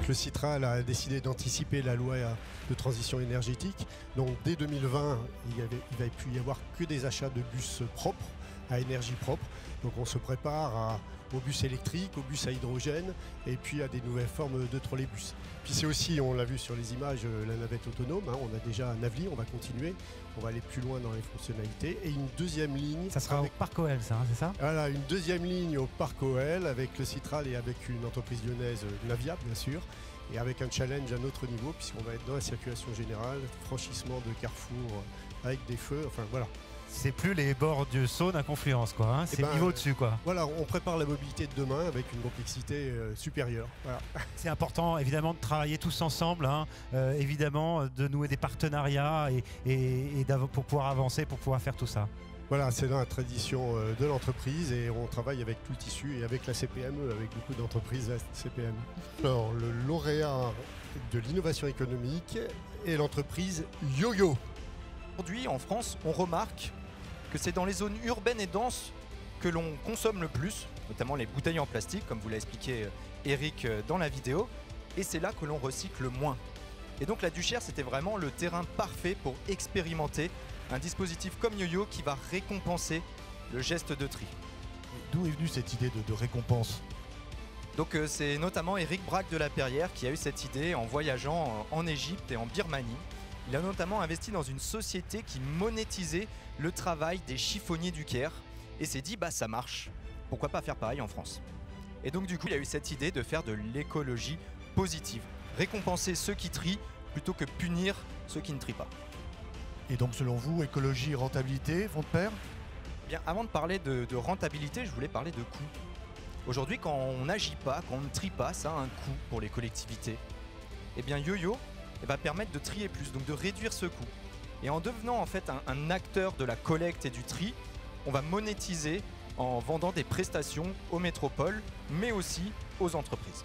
le Citral a décidé d'anticiper la loi de transition énergétique. Donc dès 2020, il va plus y avoir que des achats de bus propres, à énergie propre. Donc on se prépare aux bus électriques, aux bus à hydrogène et puis à des nouvelles formes de trolleybus. Puis c'est aussi, on l'a vu sur les images, la navette autonome. On a déjà un Navly, on va continuer, on va aller plus loin dans les fonctionnalités. Et une deuxième ligne. Ça sera au Parc OL, ça, c'est ça? Voilà, une deuxième ligne au Parc OL avec le Citral et avec une entreprise lyonnaise, Navia bien sûr. Et avec un challenge à notre niveau puisqu'on va être dans la circulation générale, franchissement de carrefour avec des feux, enfin voilà. C'est plus les bords du Saône à Confluence, quoi. Hein. C'est le niveau au-dessus, quoi. Voilà, on prépare la mobilité de demain avec une complexité supérieure. Voilà. C'est important, évidemment, de travailler tous ensemble, hein. Évidemment, de nouer des partenariats pour pouvoir avancer, pour pouvoir faire tout ça. Voilà, c'est dans la tradition de l'entreprise et on travaille avec tout le tissu et avec la CPME, avec beaucoup d'entreprises CPME. Alors, le lauréat de l'innovation économique est l'entreprise YoYo. Aujourd'hui, en France, on remarque que c'est dans les zones urbaines et denses que l'on consomme le plus, notamment les bouteilles en plastique, comme vous l'a expliqué Eric dans la vidéo, et c'est là que l'on recycle le moins. Et donc la Duchère, c'était vraiment le terrain parfait pour expérimenter un dispositif comme YoYo qui va récompenser le geste de tri. D'où est venue cette idée de récompense? Donc c'est notamment Eric Braque de la Perrière qui a eu cette idée en voyageant en Égypte et en Birmanie. Il a notamment investi dans une société qui monétisait le travail des chiffonniers du Caire et s'est dit bah ça marche, pourquoi pas faire pareil en France. Et donc du coup il a eu cette idée de faire de l'écologie positive, récompenser ceux qui trient plutôt que punir ceux qui ne trient pas. Et donc selon vous, écologie et rentabilité vont de pair? Bien, avant de parler de rentabilité, je voulais parler de coût. Aujourd'hui quand on n'agit pas, quand on ne trie pas, ça a un coût pour les collectivités. Et bien YoYo va permettre de trier plus, donc de réduire ce coût. Et en devenant en fait un acteur de la collecte et du tri, on va monétiser en vendant des prestations aux métropoles, mais aussi aux entreprises.